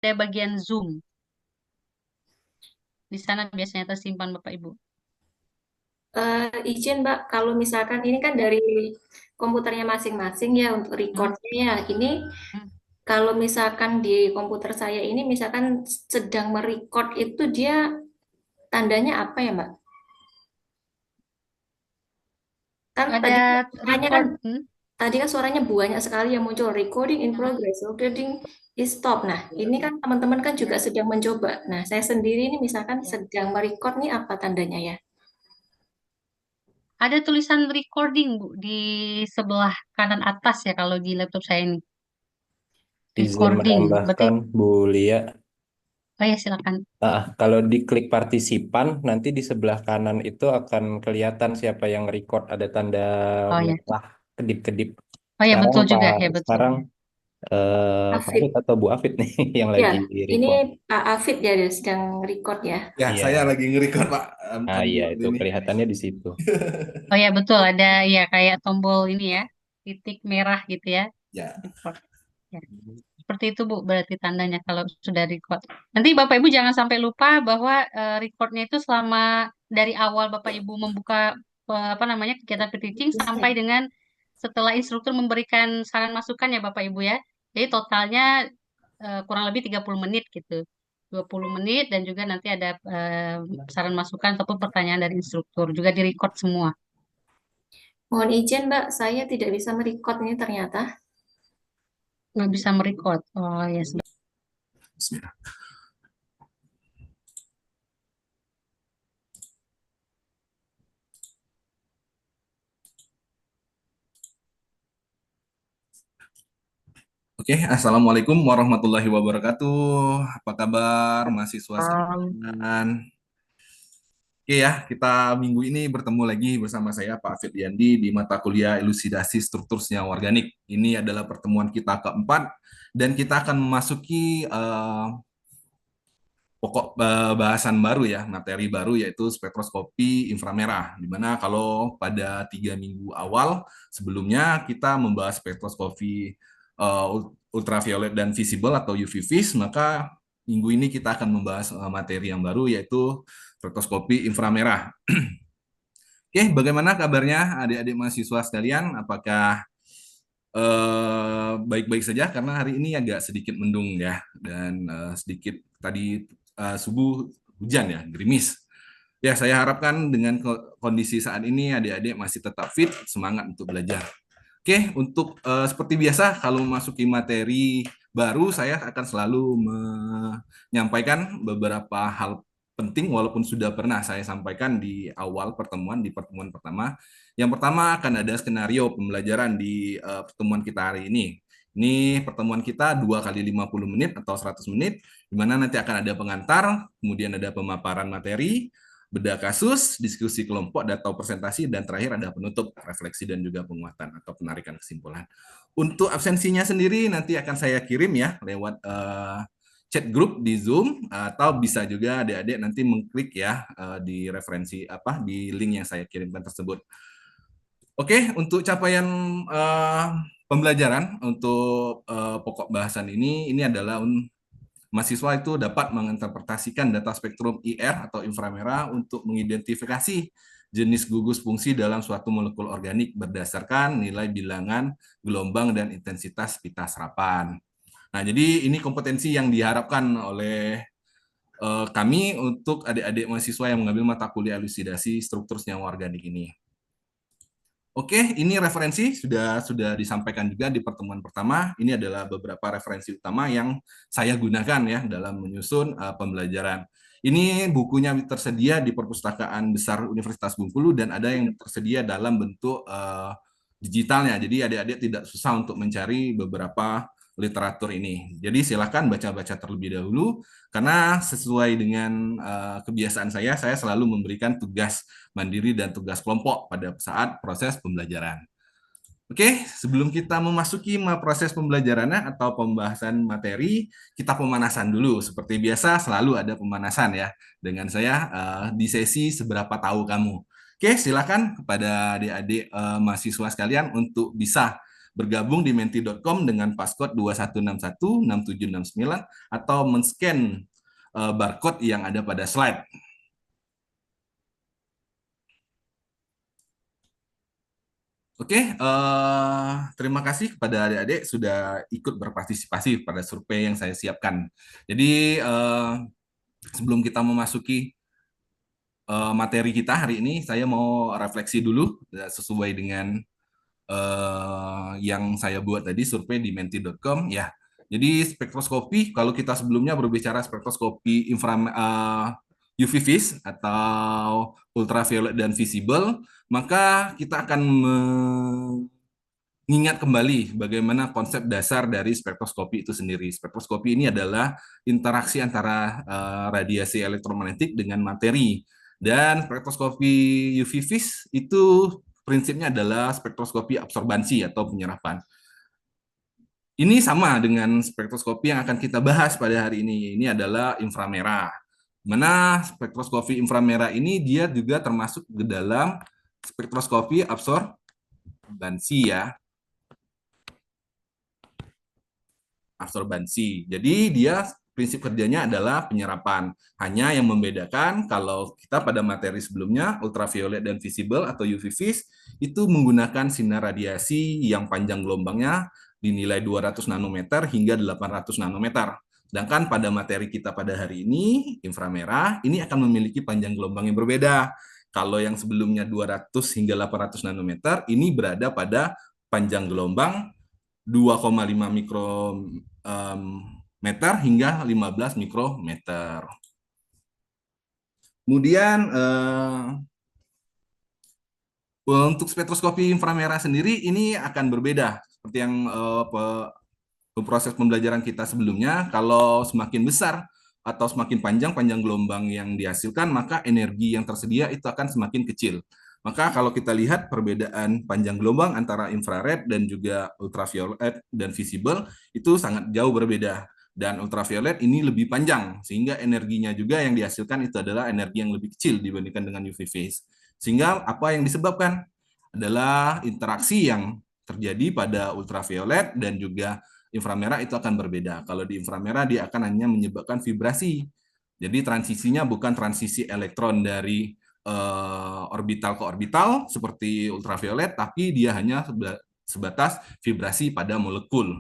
ada bagian Zoom. Di sana biasanya tersimpan Bapak Ibu. Izin Mbak, kalau misalkan ini kan dari komputernya masing-masing ya untuk Hmm, recordnya ya. Ini hmm. kalau misalkan di komputer saya ini misalkan sedang merecord itu dia tandanya apa ya Mbak? Kan Ada kan record. tadi kan suaranya banyak sekali yang muncul recording in progress, recording is stop. Nah, ini kan teman-teman kan juga Ya, sedang mencoba. Nah, saya sendiri ini misalkan ya. sedang merecord nih apa tandanya ya? Ada tulisan recording Bu di sebelah kanan atas ya kalau di laptop saya ini. Izin Recording. Berarti menambahkan Bu Lia. oh ya silakan. Kalau diklik partisipan, nanti di sebelah kanan itu akan kelihatan siapa yang record, ada tanda Oh ya. merah kedip-kedip. Oh ya Sekarang betul juga Pak, ya betul. sekarang Pak Afid Afid. atau Bu Afid nih yang Ya, lagi ini record. Pak Afid ya dia sedang record ya. Ya, saya Iya, lagi nge-record, Pak. nah iya Tombol itu ini. kelihatannya di situ. Oh ya betul ada ya kayak tombol ini ya titik merah gitu ya. Ya. Record. Ya. Seperti itu Bu, berarti tandanya kalau sudah record. Nanti Bapak Ibu jangan sampai lupa bahwa recordnya itu selama dari awal Bapak Ibu membuka apa namanya kegiatan pre-teaching sampai dengan setelah instruktur memberikan saran masukan ya Bapak Ibu ya. Jadi totalnya kurang lebih 30 menit gitu. 20 menit dan juga nanti ada saran masukan ataupun pertanyaan dari instruktur. Juga di-record semua. Mohon izin Mbak, saya tidak bisa merecord ini ternyata. Nggak bisa merecord. Oh ya, Bismillah. Oke, Assalamualaikum warahmatullahi wabarakatuh. Apa kabar mahasiswa sebentar. sekalian? Oke ya, kita minggu ini bertemu lagi bersama saya Pak Afid Yandi di mata kuliah Elusidasi Struktur Senyawa Organik. Ini adalah pertemuan kita keempat dan kita akan memasuki pokok bahasan baru ya, materi baru yaitu spektroskopi inframerah. Di mana kalau pada 3 minggu awal sebelumnya kita membahas spektroskopi ultraviolet dan visible atau UV-Vis, maka minggu ini kita akan membahas materi yang baru yaitu spektroskopi inframerah. Oke, bagaimana kabarnya adik-adik mahasiswa sekalian? Apakah baik-baik saja karena hari ini agak sedikit mendung ya dan sedikit tadi subuh hujan ya, gerimis. Ya, saya harapkan dengan kondisi saat ini adik-adik masih tetap fit, semangat untuk belajar. Oke, untuk seperti biasa kalau memasuki materi baru saya akan selalu menyampaikan beberapa hal penting walaupun sudah pernah saya sampaikan di awal pertemuan di pertemuan pertama. Yang pertama akan ada skenario pembelajaran di pertemuan kita hari ini. Ini pertemuan kita 2 kali 50 menit atau 100 menit, di mana nanti akan ada pengantar, kemudian ada pemaparan materi, bedah kasus, diskusi kelompok, atau presentasi, dan terakhir ada penutup, refleksi, dan juga penguatan atau penarikan kesimpulan. Untuk absensinya sendiri nanti akan saya kirim ya lewat chat grup di Zoom atau bisa juga adik-adik nanti mengklik ya di referensi apa di link yang saya kirimkan tersebut. Oke, untuk capaian pembelajaran untuk pokok bahasan ini adalah mahasiswa itu dapat menginterpretasikan data spektrum IR atau inframerah untuk mengidentifikasi jenis gugus fungsi dalam suatu molekul organik berdasarkan nilai bilangan, gelombang, dan intensitas pita serapan. Nah, jadi ini kompetensi yang diharapkan oleh kami untuk adik-adik mahasiswa yang mengambil mata kuliah elusidasi struktur senyawa organik ini. Oke, ini referensi sudah disampaikan juga di pertemuan pertama. Ini adalah beberapa referensi utama yang saya gunakan ya dalam menyusun pembelajaran. Ini bukunya tersedia di Perpustakaan Besar Universitas Bengkulu dan ada yang tersedia dalam bentuk digitalnya. Jadi adik-adik tidak susah untuk mencari beberapa literatur ini. Jadi silakan baca-baca terlebih dahulu karena sesuai dengan kebiasaan saya selalu memberikan tugas mandiri dan tugas kelompok pada saat proses pembelajaran. Oke, sebelum kita memasuki proses pembelajarannya atau pembahasan materi, kita pemanasan dulu. Seperti biasa, selalu ada pemanasan ya. Dengan saya di sesi Seberapa Tahu Kamu. Oke, silakan kepada adik-adik mahasiswa sekalian untuk bisa bergabung di menti.com dengan passcode 21616769 atau men-scan barcode yang ada pada slide. Oke, terima kasih kepada adik-adik sudah ikut berpartisipasi pada survei yang saya siapkan. Jadi sebelum kita memasuki materi kita hari ini, saya mau refleksi dulu sesuai dengan yang saya buat tadi, survei di menti.com. Ya, jadi spektroskopi, kalau kita sebelumnya berbicara spektroskopi UV vis atau ultraviolet dan visible, maka kita akan mengingat kembali bagaimana konsep dasar dari spektroskopi itu sendiri. Spektroskopi ini adalah interaksi antara radiasi elektromagnetik dengan materi. Dan spektroskopi UV vis itu prinsipnya adalah spektroskopi absorbansi atau penyerapan. Ini sama dengan spektroskopi yang akan kita bahas pada hari ini. Ini adalah inframerah. Mana spektroskopi inframerah ini dia juga termasuk ke dalam spektroskopi absorbansi ya. Absorbansi. Jadi dia prinsip kerjanya adalah penyerapan. Hanya yang membedakan kalau kita pada materi sebelumnya ultraviolet dan visible atau UV vis itu menggunakan sinar radiasi yang panjang gelombangnya dinilai 200 nanometer hingga 800 nanometer. Sedangkan pada materi kita pada hari ini, inframerah, ini akan memiliki panjang gelombang yang berbeda. Kalau yang sebelumnya 200 hingga 800 nanometer, ini berada pada panjang gelombang 2,5 mikrometer hingga 15 mikrometer. Kemudian untuk spektroskopi inframerah sendiri ini akan berbeda seperti yang proses pembelajaran kita sebelumnya. Kalau semakin besar atau semakin panjang gelombang yang dihasilkan, maka energi yang tersedia itu akan semakin kecil. Maka kalau kita lihat perbedaan panjang gelombang antara infrared dan juga ultraviolet dan visible itu sangat jauh berbeda. Dan ultraviolet ini lebih panjang, sehingga energinya juga yang dihasilkan itu adalah energi yang lebih kecil dibandingkan dengan UV vis. Sehingga apa yang disebabkan adalah interaksi yang terjadi pada ultraviolet dan juga inframerah itu akan berbeda. Kalau di inframerah dia akan hanya menyebabkan vibrasi. Jadi transisinya bukan transisi elektron dari orbital ke orbital seperti ultraviolet, tapi dia hanya sebatas vibrasi pada molekul.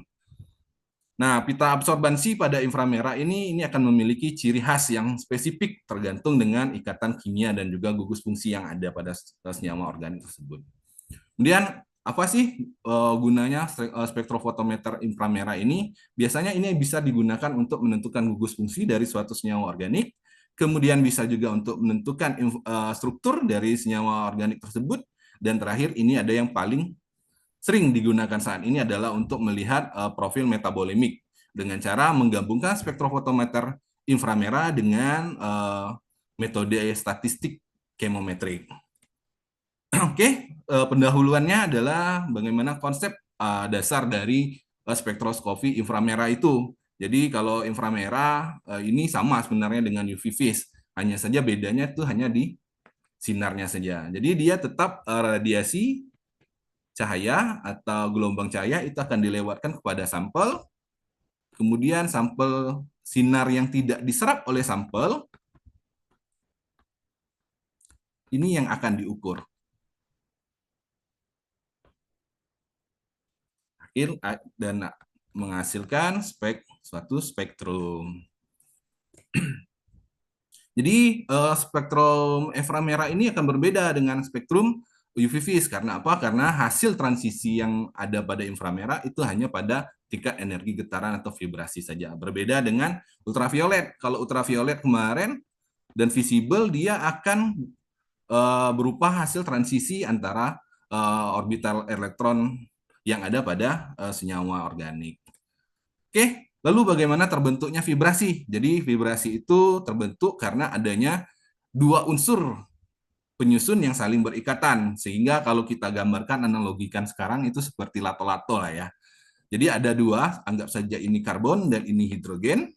Nah, pita absorbansi pada inframerah ini akan memiliki ciri khas yang spesifik tergantung dengan ikatan kimia dan juga gugus fungsi yang ada pada senyawa organik tersebut. Kemudian apa sih gunanya spektrofotometer inframerah ini? Biasanya ini bisa digunakan untuk menentukan gugus fungsi dari suatu senyawa organik. Kemudian bisa juga untuk menentukan struktur dari senyawa organik tersebut. Dan terakhir ini ada yang paling sering digunakan saat ini adalah untuk melihat profil metabolimik dengan cara menggabungkan spektrofotometer inframerah dengan metode statistik chemometrik. Oke, pendahuluannya adalah bagaimana konsep dasar dari spektroskopi inframerah itu. Jadi kalau inframerah ini sama sebenarnya dengan UV vis, hanya saja bedanya itu hanya di sinarnya saja. Jadi dia tetap radiasi cahaya atau gelombang cahaya itu akan dilewatkan kepada sampel, kemudian sampel sinar yang tidak diserap oleh sampel, ini yang akan diukur. Dan menghasilkan suatu spektrum. Jadi spektrum inframerah ini akan berbeda dengan spektrum UV vis. Karena apa? Karena hasil transisi yang ada pada inframerah itu hanya pada tingkat energi getaran atau vibrasi saja. Berbeda dengan ultraviolet. Kalau ultraviolet kemarin dan visible dia akan berupa hasil transisi antara orbital elektron yang ada pada senyawa organik. Oke, lalu bagaimana terbentuknya vibrasi? Jadi vibrasi itu terbentuk karena adanya dua unsur penyusun yang saling berikatan. Sehingga kalau kita gambarkan, analogikan sekarang itu seperti lato-lato lah ya. Jadi ada dua, anggap saja ini karbon dan ini hidrogen.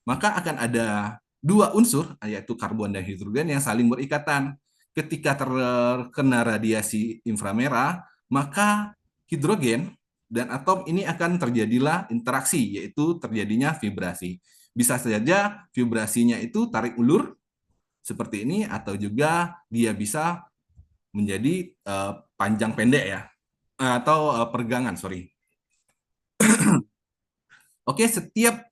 Maka akan ada dua unsur, yaitu karbon dan hidrogen yang saling berikatan. Ketika terkena radiasi inframerah, maka hidrogen dan atom ini akan terjadilah interaksi, yaitu terjadinya vibrasi. Bisa saja vibrasinya itu tarik ulur seperti ini, atau juga dia bisa menjadi panjang pendek ya, atau pergangan, sorry. Oke, setiap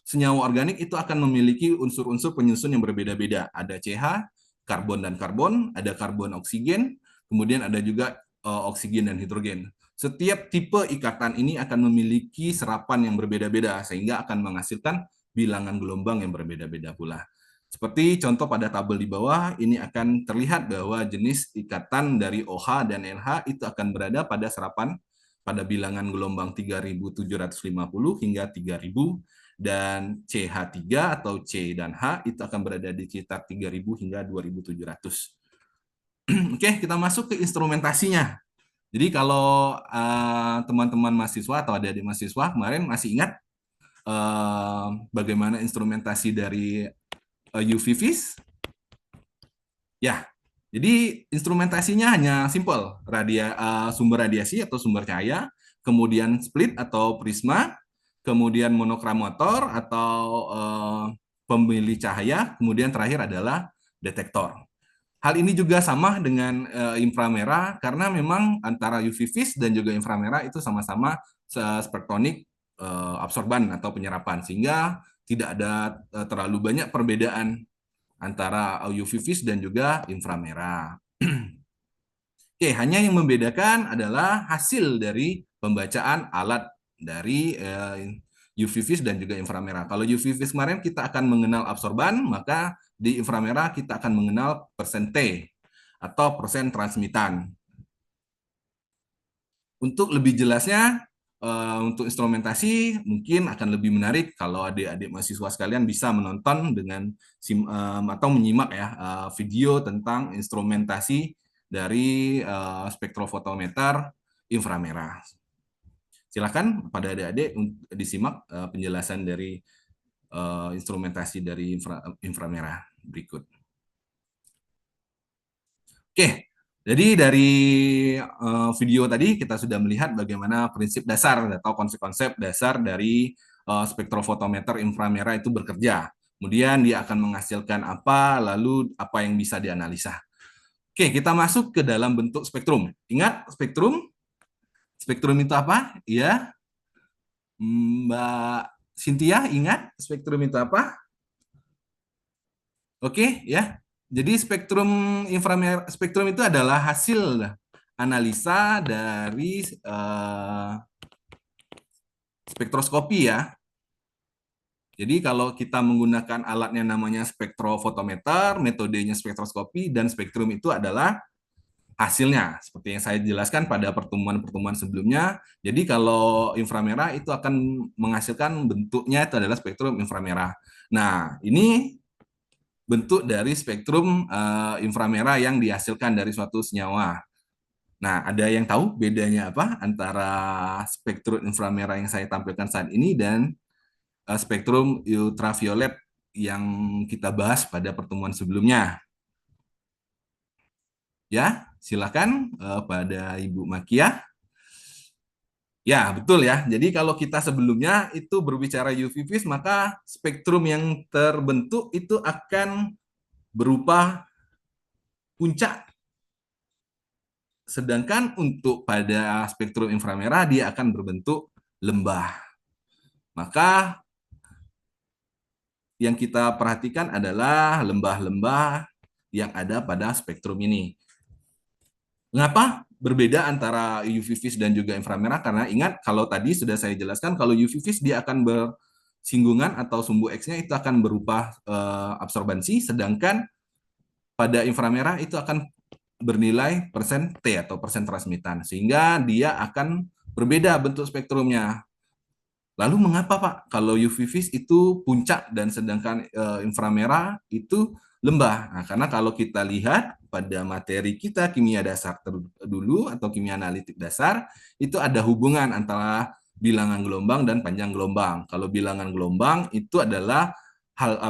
senyawa organik itu akan memiliki unsur-unsur penyusun yang berbeda-beda. Ada CH, karbon dan karbon, ada karbon oksigen, kemudian ada juga oksigen dan hidrogen. Setiap tipe ikatan ini akan memiliki serapan yang berbeda-beda, sehingga akan menghasilkan bilangan gelombang yang berbeda-beda pula. Seperti contoh pada tabel di bawah, ini akan terlihat bahwa jenis ikatan dari OH dan NH itu akan berada pada serapan pada bilangan gelombang 3.750 hingga 3.000, dan CH3 atau C dan H itu akan berada di sekitar 3.000 hingga 2.700. Oke, kita masuk ke instrumentasinya. Jadi kalau teman-teman mahasiswa atau adik-adik mahasiswa kemarin masih ingat bagaimana instrumentasi dari UV-Vis? Ya, jadi instrumentasinya hanya simple, sumber radiasi atau sumber cahaya, kemudian split atau prisma, kemudian monokram motor atau pemilih cahaya, kemudian terakhir adalah detektor. Hal ini juga sama dengan inframerah, karena memang antara UV-Vis dan juga inframerah itu sama-sama spektronik absorban atau penyerapan, sehingga tidak ada terlalu banyak perbedaan antara UV-Vis dan juga inframerah. Oke, hanya yang membedakan adalah hasil dari pembacaan alat dari UV-Vis dan juga inframerah. Kalau UV-Vis kemarin kita akan mengenal absorban, maka di inframerah kita akan mengenal persen T atau persen transmitan. Untuk lebih jelasnya, untuk instrumentasi mungkin akan lebih menarik kalau adik-adik mahasiswa sekalian bisa menonton dengan atau menyimak ya video tentang instrumentasi dari spektrofotometer inframerah. Silakan pada adik-adik disimak penjelasan dari instrumentasi dari inframerah berikut. Oke. Jadi dari video tadi kita sudah melihat bagaimana prinsip dasar atau konsep-konsep dasar dari spektrofotometer inframerah itu bekerja. Kemudian dia akan menghasilkan apa, lalu apa yang bisa dianalisa. Oke, kita masuk ke dalam bentuk spektrum. Ingat spektrum? Spektrum itu apa? Ya, Mbak Cynthia ingat spektrum itu apa? Oke, ya. Jadi spektrum itu adalah hasil analisa dari spektroskopi ya. Jadi kalau kita menggunakan alatnya namanya spektrofotometer, metodenya spektroskopi, dan spektrum itu adalah hasilnya. Seperti yang saya jelaskan pada pertemuan-pertemuan sebelumnya. Jadi kalau inframerah itu akan menghasilkan bentuknya itu adalah spektrum inframerah. Nah, ini bentuk dari spektrum inframerah yang dihasilkan dari suatu senyawa. Nah, ada yang tahu bedanya apa antara spektrum inframerah yang saya tampilkan saat ini dan spektrum ultraviolet yang kita bahas pada pertemuan sebelumnya? Ya, silakan pada Ibu Makia. Ya, betul ya. Jadi kalau kita sebelumnya itu berbicara UV-Vis, maka spektrum yang terbentuk itu akan berupa puncak. Sedangkan untuk pada spektrum inframerah dia akan berbentuk lembah. Maka yang kita perhatikan adalah lembah-lembah yang ada pada spektrum ini. Mengapa berbeda antara UV-Vis dan juga inframerah? Karena ingat, kalau tadi sudah saya jelaskan, kalau UV-Vis dia akan bersinggungan atau sumbu X-nya itu akan berupa absorbansi, sedangkan pada inframerah itu akan bernilai persen T atau persen transmitan, sehingga dia akan berbeda bentuk spektrumnya. Lalu mengapa Pak kalau UV-Vis itu puncak dan sedangkan inframerah itu lembah? Nah, karena kalau kita lihat pada materi kita kimia dasar dulu atau kimia analitik dasar, itu ada hubungan antara bilangan gelombang dan panjang gelombang. Kalau bilangan gelombang itu adalah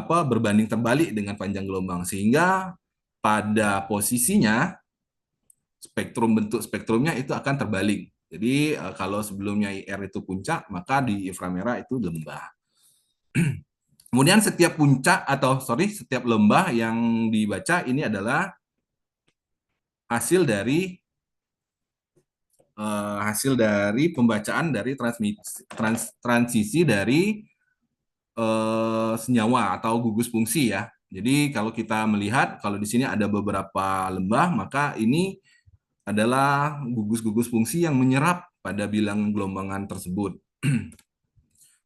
berbanding terbalik dengan panjang gelombang, sehingga pada posisinya bentuk spektrumnya itu akan terbalik. Jadi kalau sebelumnya IR itu puncak, maka di inframerah itu lembah. Kemudian setiap setiap lembah yang dibaca ini adalah hasil dari pembacaan dari transisi dari senyawa atau gugus fungsi ya. Jadi kalau kita melihat, kalau di sini ada beberapa lembah, maka ini adalah gugus-gugus fungsi yang menyerap pada bilangan gelombangan tersebut.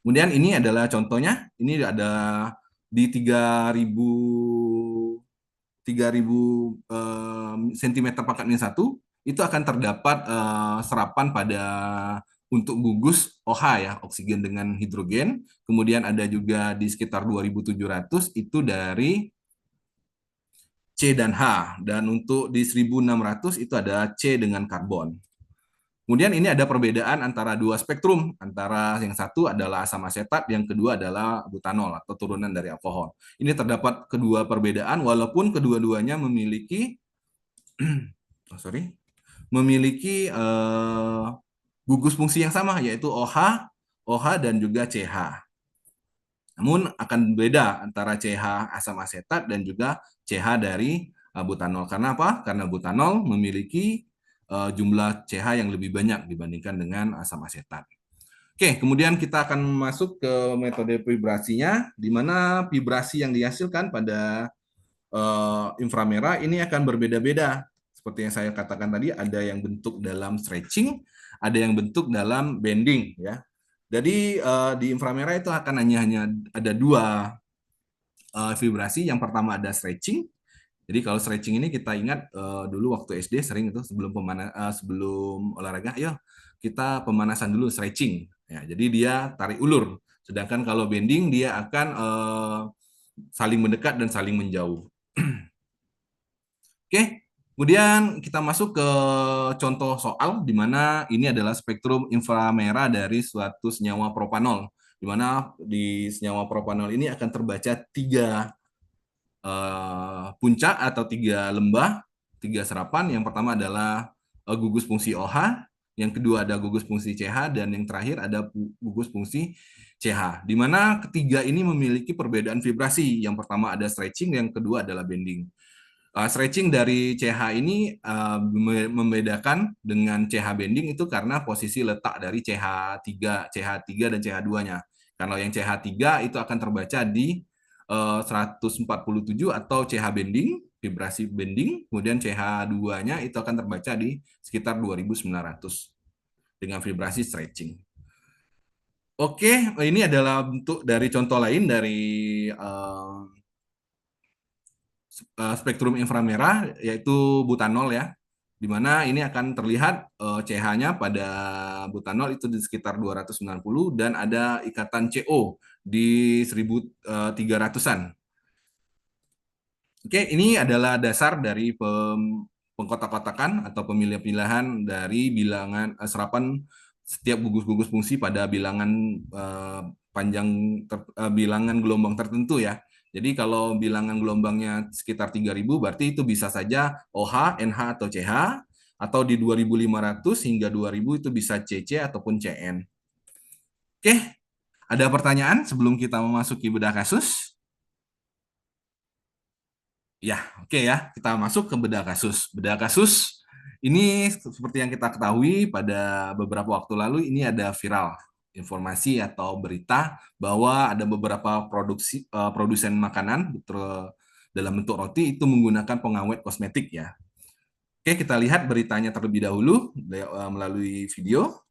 Kemudian ini adalah contohnya, ini ada di 3000 cm pangkat minus 1, itu akan terdapat serapan pada untuk gugus OH ya, oksigen dengan hidrogen. Kemudian ada juga di sekitar 2700 itu dari C dan H. Dan untuk di 1600 itu ada C dengan karbon. Kemudian ini ada perbedaan antara dua spektrum, antara yang satu adalah asam asetat, yang kedua adalah butanol atau turunan dari alkohol. Ini terdapat kedua perbedaan walaupun kedua-duanya memiliki gugus fungsi yang sama, yaitu OH, dan juga CH. Namun akan beda antara CH asam asetat dan juga CH dari butanol. Karena apa? Karena butanol memiliki jumlah CH yang lebih banyak dibandingkan dengan asam asetat. Oke, kemudian kita akan masuk ke metode vibrasinya, di mana vibrasi yang dihasilkan pada inframerah ini akan berbeda-beda. Seperti yang saya katakan tadi, ada yang bentuk dalam stretching, ada yang bentuk dalam bending, ya. Jadi di inframerah itu akan hanya ada dua vibrasi. Yang pertama ada stretching. Jadi kalau stretching ini kita ingat dulu waktu SD sering itu sebelum olahraga, ayo kita pemanasan dulu stretching. Ya, jadi dia tarik ulur. Sedangkan kalau bending dia akan saling mendekat dan saling menjauh. Oke, kemudian kita masuk ke contoh soal di mana ini adalah spektrum inframerah dari suatu senyawa propanol, di mana di senyawa propanol ini akan terbaca 3 puncak atau 3 lembah, 3 serapan. Yang pertama adalah gugus fungsi OH, yang kedua ada gugus fungsi CH, dan yang terakhir ada gugus fungsi CH. Di mana ketiga ini memiliki perbedaan vibrasi. Yang pertama ada stretching, yang kedua adalah bending. Stretching dari CH ini membedakan dengan CH bending itu karena posisi letak dari CH3 dan CH2-nya. Kalau yang CH3 itu akan terbaca di 147 atau CH bending, vibrasi bending, kemudian CH2-nya itu akan terbaca di sekitar 2900 dengan vibrasi stretching. Oke, ini adalah bentuk dari contoh lain dari spektrum inframerah, yaitu butanol ya, di mana ini akan terlihat CH-nya pada butanol itu di sekitar 290 dan ada ikatan CO di 1300-an. Oke, ini adalah dasar dari pengkotak-kotakan atau pemilihan dari bilangan serapan setiap gugus-gugus fungsi pada bilangan bilangan gelombang tertentu ya. Jadi kalau bilangan gelombangnya sekitar 3000 berarti itu bisa saja OH, NH atau CH, atau di 2500 hingga 2000 itu bisa CC ataupun CN. Oke, ada pertanyaan sebelum kita memasuki bedah kasus? Ya, oke ya, kita masuk ke bedah kasus. Bedah kasus ini seperti yang kita ketahui pada beberapa waktu lalu ini ada viral informasi atau berita bahwa ada beberapa produsen makanan dalam bentuk roti itu menggunakan pengawet kosmetik ya. Oke, kita lihat beritanya terlebih dahulu melalui video.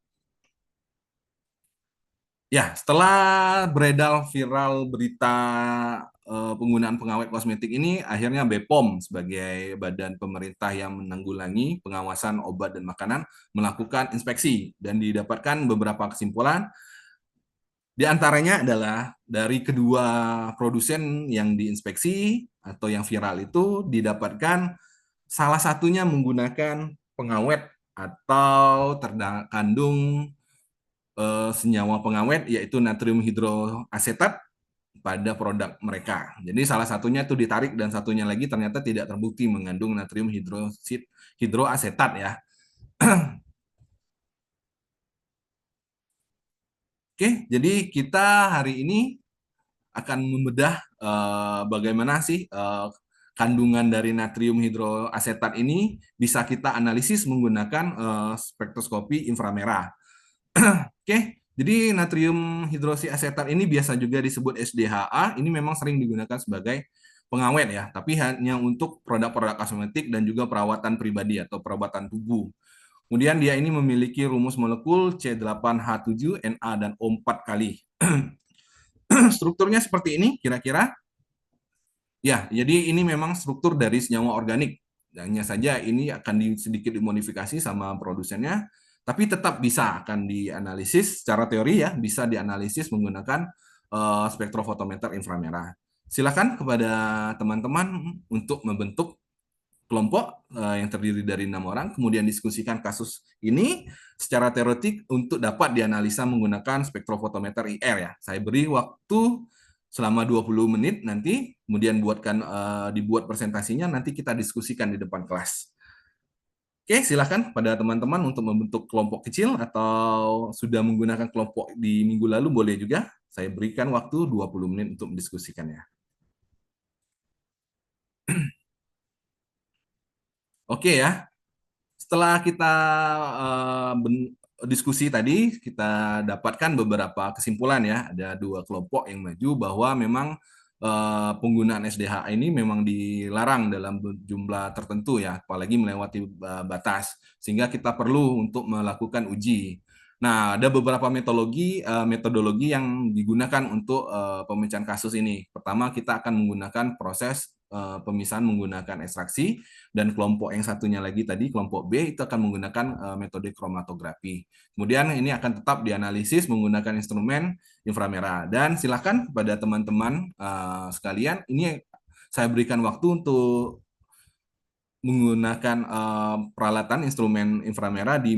Ya, setelah beredar viral berita penggunaan pengawet kosmetik ini, akhirnya BPOM sebagai badan pemerintah yang menanggulangi pengawasan obat dan makanan melakukan inspeksi dan didapatkan beberapa kesimpulan. Di antaranya adalah dari kedua produsen yang diinspeksi atau yang viral itu didapatkan salah satunya menggunakan pengawet atau terkandung senyawa pengawet yaitu natrium hidroasetat pada produk mereka. Jadi salah satunya itu ditarik dan satunya lagi ternyata tidak terbukti mengandung natrium hidroasetat ya. Oke, jadi kita hari ini akan membedah bagaimana sih kandungan dari natrium hidroasetat ini bisa kita analisis menggunakan spektroskopi inframerah. Oke, jadi natrium hidroksiasetat ini biasa juga disebut SDHA. Ini memang sering digunakan sebagai pengawet ya, tapi hanya untuk produk-produk kosmetik dan juga perawatan pribadi atau perawatan tubuh. Kemudian dia ini memiliki rumus molekul C8H7, Na, dan O4 kali. Strukturnya seperti ini kira-kira. Ya, jadi ini memang struktur dari senyawa organik. Hanya saja ini akan sedikit dimodifikasi sama produsennya, tapi tetap bisa akan dianalisis secara teori ya, bisa dianalisis menggunakan spektrofotometer inframerah. Silakan kepada teman-teman untuk membentuk kelompok yang terdiri dari 6 orang, kemudian diskusikan kasus ini secara teoretik untuk dapat dianalisa menggunakan spektrofotometer IR ya. Saya beri waktu selama 20 menit nanti, kemudian dibuat presentasinya, nanti kita diskusikan di depan kelas. Oke, silakan pada teman-teman untuk membentuk kelompok kecil atau sudah menggunakan kelompok di minggu lalu boleh juga. Saya berikan waktu 20 menit untuk mendiskusikannya. Oke ya, setelah kita diskusi tadi, kita dapatkan beberapa kesimpulan ya. Ada 2 kelompok yang maju bahwa memang penggunaan SDHA ini memang dilarang dalam jumlah tertentu ya, apalagi melewati batas. Sehingga kita perlu untuk melakukan uji. Nah, ada beberapa metodologi yang digunakan untuk pemecahan kasus ini. Pertama, kita akan menggunakan proses pemisahan menggunakan ekstraksi, dan kelompok yang satunya lagi tadi, kelompok B, itu akan menggunakan metode kromatografi. Kemudian ini akan tetap dianalisis menggunakan instrumen inframerah. Dan silakan kepada teman-teman sekalian, ini saya berikan waktu untuk menggunakan peralatan instrumen inframerah di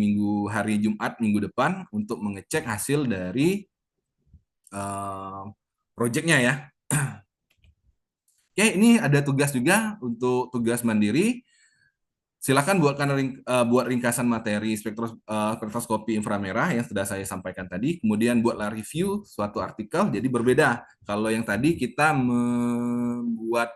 hari Jumat minggu depan untuk mengecek hasil dari proyeknya ya. Oke, ini ada tugas juga untuk tugas mandiri. Silakan buat ringkasan materi spektroskopi inframerah yang sudah saya sampaikan tadi. Kemudian buatlah review suatu artikel. Jadi berbeda. Kalau yang tadi kita membuat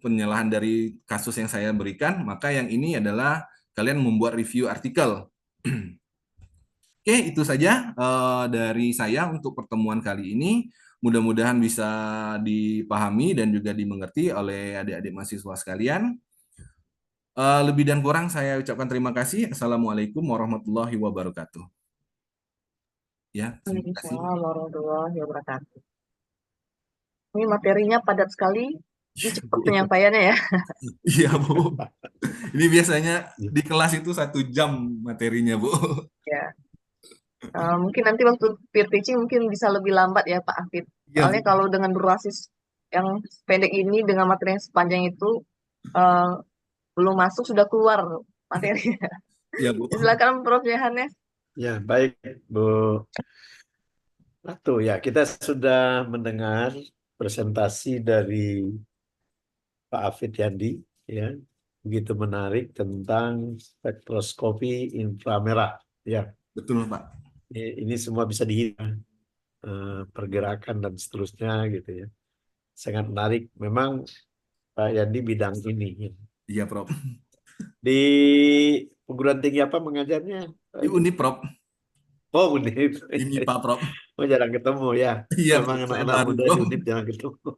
penyalahan dari kasus yang saya berikan, maka yang ini adalah kalian membuat review artikel. Oke, itu saja dari saya untuk pertemuan kali ini. Mudah-mudahan bisa dipahami dan juga dimengerti oleh adik-adik mahasiswa sekalian. Lebih dan kurang saya ucapkan terima kasih. Assalamualaikum warahmatullahi wabarakatuh. Ya, terima kasih. Waalaikumsalam warahmatullahi wabarakatuh. Ini materinya padat sekali. Ini cepat penyampaiannya ya. Iya, Bu. Ini biasanya di kelas itu 1 jam materinya, Bu. Ya. Mungkin nanti waktu peer teaching mungkin bisa lebih lambat ya Pak Afid. Iya, Soalnya Bu. kalau dengan durasi yang pendek ini dengan materi yang sepanjang itu belum masuk sudah keluar materinya. Iya, Bu. Silakan Prof. Yohanes. Ya, baik, Bu Ratu. Ya, kita sudah mendengar presentasi dari Pak Afid Yandi, ya, begitu menarik tentang spektroskopi inframerah. Ya, Betul, Pak. ini semua bisa dihitung, pergerakan dan seterusnya, gitu ya. Sangat menarik. Memang Pak Yandi bidang ini. Iya, Prof. Di perguruan tinggi apa mengajarnya? Di Uni, Prof. Oh, Unip. Ini Pak, Prof. Oh, jarang ketemu ya. Iya, Memang saya anak-anak baru, muda Prof. di Unip jarang ketemu.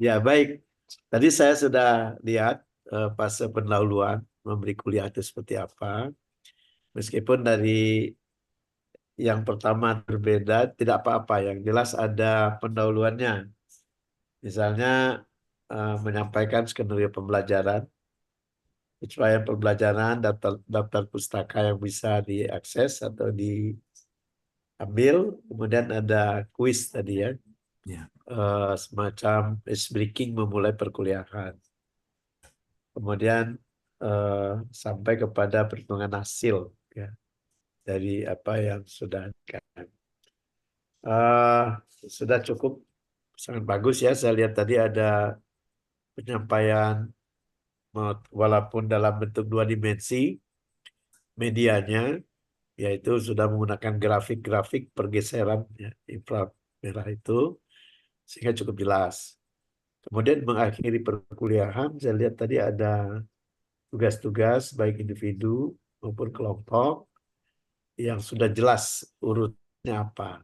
Ya, baik. Tadi saya sudah lihat fase pendahuluan memberi kuliah itu seperti apa. Meskipun dari yang pertama berbeda, tidak apa-apa. Yang jelas ada pendahuluannya. Misalnya menyampaikan skenario pembelajaran, supaya pembelajaran, daftar pustaka yang bisa diakses atau diambil. Kemudian ada kuis tadi ya. Ya. Semacam ice breaking memulai perkuliahan. Kemudian sampai kepada perhitungan hasil ya, dari apa yang sudah dikatakan. Sudah cukup sangat bagus ya. Saya lihat tadi ada penyampaian walaupun dalam bentuk 2 dimensi medianya, yaitu sudah menggunakan grafik-grafik pergeseran ya, inframerah itu, sehingga cukup jelas. Kemudian mengakhiri perkuliahan, saya lihat tadi ada tugas-tugas baik individu maupun kelompok yang sudah jelas urutnya apa.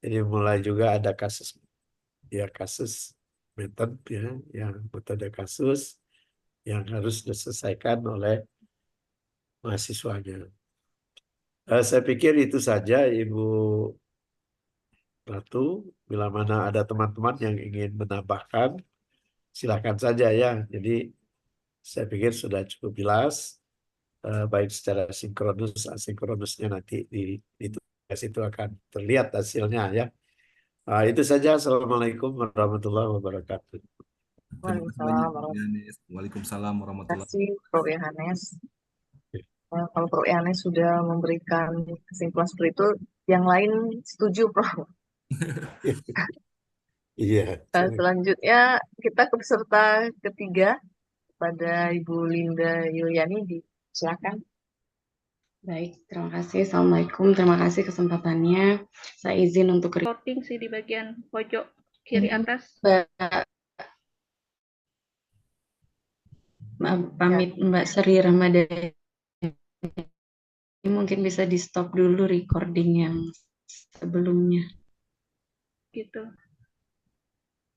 Jadi mulai juga ada kasus method ya, yang metode kasus yang harus diselesaikan oleh mahasiswanya. Saya pikir itu saja Ibu Ratu. Bila mana ada teman-teman yang ingin menambahkan, silakan saja ya. Jadi saya pikir sudah cukup jelas, baik secara sinkronus, asinkronusnya nanti di tugas itu akan terlihat hasilnya ya. Itu saja. Assalamualaikum warahmatullahi wabarakatuh. Terima kasih banyak, Waalaikumsalam Bro Yohanes. Waalaikumsalam Terima warahmatullahi kasih, Bro Yohanes. Kalau Bro Yohanes sudah memberikan kesimpulan seperti itu, yang lain setuju, Bro. Iya. Selanjutnya kita ke peserta ketiga pada Ibu Linda Yuliani. Silakan. Baik, terima kasih. Assalamualaikum. Terima kasih kesempatannya. Saya izin untuk Recording sih di bagian pojok kiri atas. Pamit Mbak Sri Ramadhani. Mungkin bisa di stop dulu recording yang sebelumnya. Gitu.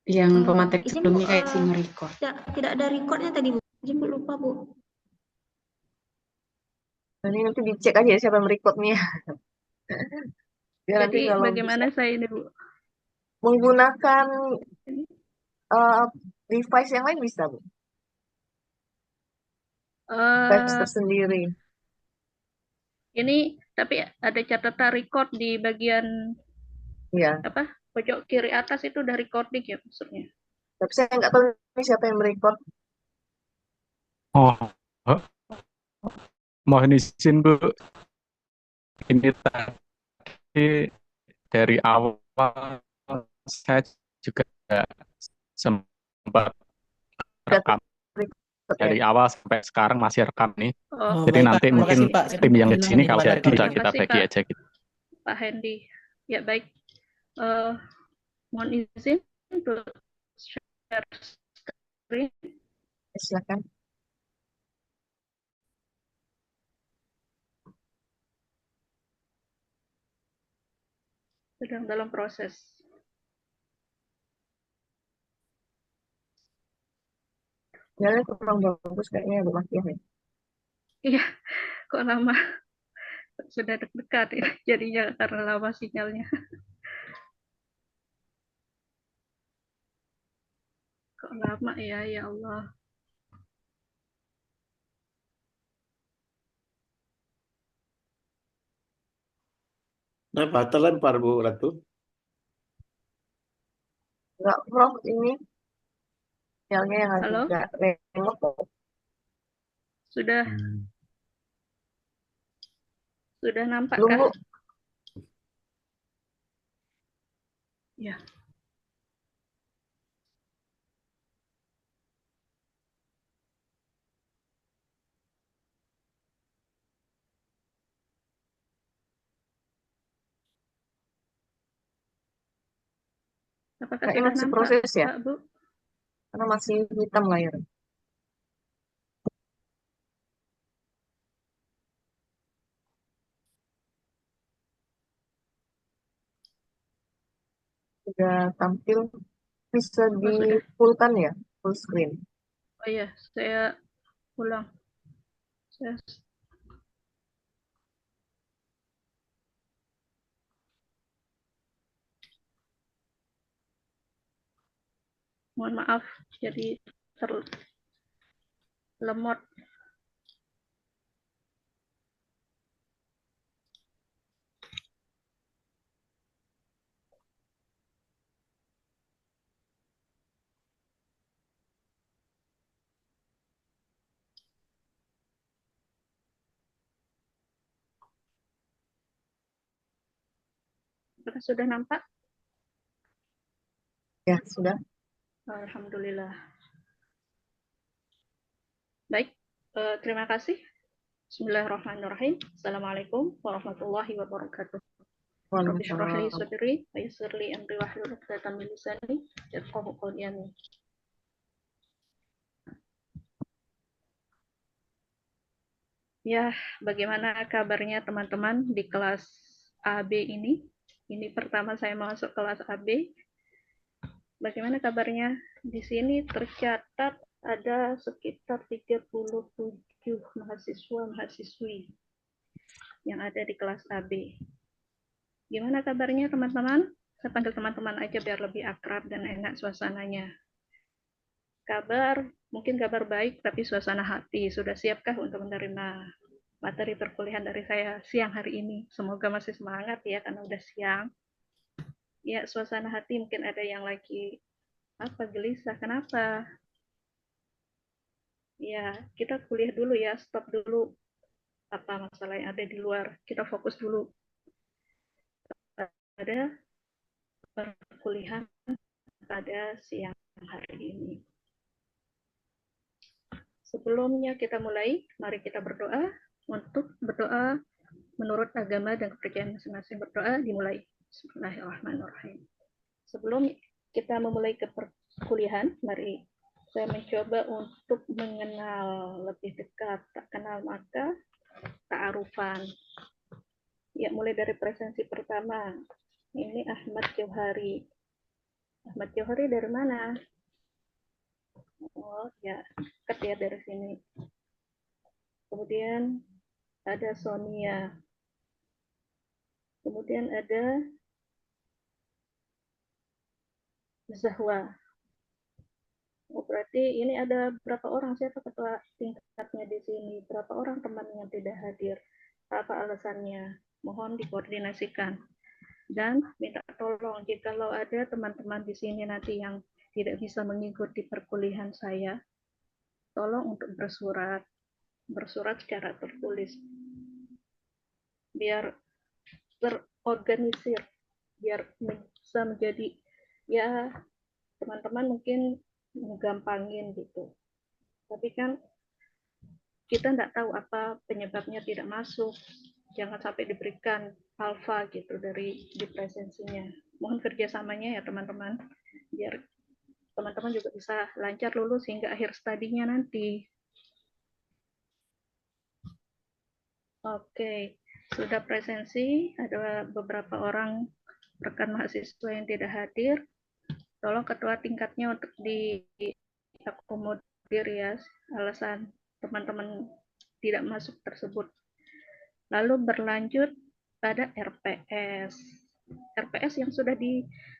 Yang pemateri Izin, sebelumnya Bu, kayak si nge-record. tidak ada recordnya tadi, Bu. Izin, Bu, lupa, Bu. Ini nanti dicek aja ya siapa yang merekodnya. Biar nanti Jadi kalau bagaimana saya ini, Bu? menggunakan device yang lain bisa, Bu. Device tersendiri. Ini tapi ada catatan record di bagian Iya. apa? Pojok kiri atas itu udah recording ya maksudnya. Tapi saya nggak tahu ini siapa yang merekod. Oh, mohon izin Bu, ini tadi dari awal saya juga sempat rekam dari awal sampai sekarang masih rekam nih. Oh, Jadi baik, nanti Pak. Terima mungkin kasih, Pak. tim yang di Bilang sini di kalau mana jadi recording. bisa kita Terima kasih, bagi Pak. aja gitu. Pak Hendy. Ya baik. Mohon izin untuk share screen. Silakan. Sedang dalam proses. Jalan kurang bagus kayaknya Bu Makian ya. Iya, kok lama? Sudah deg-degan ya, jadinya karena lama sinyalnya. Kok lama ya, ya Allah. Kenapa terlempar Bu Ratu? Enggak, Prof, ini sinyalnya yang Halo? agak remote. Sudah nampak Belum, kah? Bu. Ya. Apakah Kayaknya sudah masih nampak, proses ya, Pak, Bu? karena masih hitam layar. Sudah tampil, bisa di sudah. fullkan ya, full screen. Oh iya, saya ulang. Saya mohon maaf, jadi terlemot. Apakah sudah nampak? Ya, sudah. Alhamdulillah. Baik, terima kasih Bismillahirrahmanirrahim. Assalamualaikum warahmatullahi wabarakatuh. Rabbi shrah li Waalaikumsalam. sadri wa yassir li amri wahlul 'uqdatam min lisani yafqahu qawli. Amin. Ya, bagaimana kabarnya teman-teman di kelas AB ini? Ini pertama saya masuk kelas AB. Bagaimana kabarnya? Di sini tercatat ada sekitar 37 mahasiswa-mahasiswi yang ada di kelas AB. Gimana kabarnya teman-teman? Saya panggil teman-teman aja biar lebih akrab dan enak suasananya. Kabar, mungkin kabar baik, tapi suasana hati. Sudah siapkah untuk menerima materi perkuliahan dari saya siang hari ini? Semoga masih semangat ya, karena udah siang. Ya, suasana hati mungkin ada yang lagi gelisah. Kenapa? Ya, kita kuliah dulu ya, stop dulu apa masalah yang ada di luar. Kita fokus dulu pada perkuliahan pada siang hari ini. Sebelumnya kita mulai, mari kita berdoa. Untuk berdoa menurut agama dan kepercayaan masing-masing, berdoa dimulai. Bismillahirrahmanirrahim. Sebelum kita memulai ke perkuliahan, mari saya mencoba untuk mengenal lebih dekat. Tak kenal maka ta'arufan. Ya, mulai dari presensi pertama. Ini Ahmad Johari. Ahmad Johari dari mana? Oh ya, dekat ya dari sini. Kemudian ada Sonia. Kemudian ada Zahwa. Oh, berarti ini ada berapa orang? Siapa ketua tingkatnya di sini? Berapa orang teman yang tidak hadir? Apa alasannya? Mohon dikoordinasikan. Dan minta tolong jikalau ada teman-teman di sini nanti yang tidak bisa mengikuti perkuliahan saya, tolong untuk bersurat secara tertulis. Biar terorganisir, biar bisa menjadi ya teman-teman mungkin menggampangin gitu. Tapi kan kita nggak tahu apa penyebabnya tidak masuk. Jangan sampai diberikan alfa gitu di presensinya. Mohon kerjasamanya ya teman-teman, biar teman-teman juga bisa lancar lulus hingga akhir studinya nanti. Oke, sudah presensi, ada beberapa orang rekan mahasiswa yang tidak hadir. Tolong ketua tingkatnya untuk diakomodir ya, alasan teman-teman tidak masuk tersebut. Lalu berlanjut pada RPS. RPS yang sudah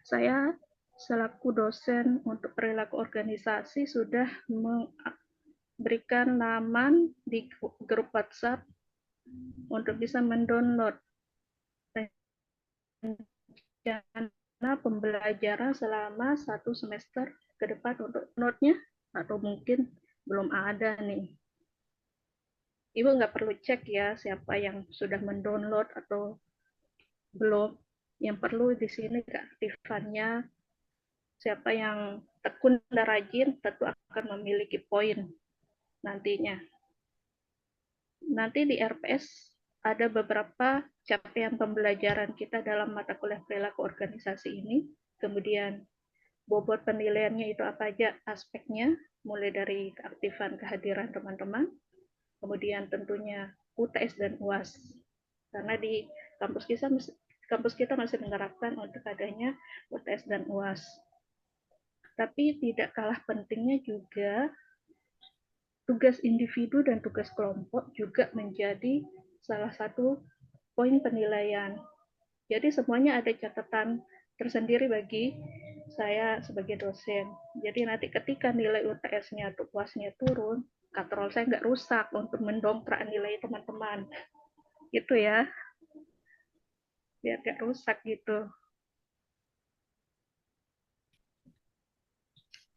saya selaku dosen untuk perilaku organisasi sudah memberikan laman di grup WhatsApp untuk bisa mendownload rencana pembelajaran selama 1 semester ke depan untuk note-nya, atau mungkin belum ada nih. Ibu nggak perlu cek ya siapa yang sudah mendownload atau belum. Yang perlu di sini keaktifannya. Siapa yang tekun dan rajin tentu akan memiliki poin nantinya. Nanti di RPS ada beberapa capaian pembelajaran kita dalam mata kuliah perilaku organisasi ini. Kemudian bobot penilaiannya itu apa aja aspeknya, mulai dari keaktifan kehadiran teman-teman, kemudian tentunya UTS dan UAS. Karena di kampus kita masih menerapkan untuk adanya UTS dan UAS. Tapi tidak kalah pentingnya juga tugas individu dan tugas kelompok juga menjadi salah satu poin penilaian. Jadi semuanya ada catatan tersendiri bagi saya sebagai dosen. Jadi nanti ketika nilai UTS-nya atau UAS-nya turun, katrol saya nggak rusak untuk mendongkrak nilai teman-teman. Gitu ya. Biar nggak rusak gitu.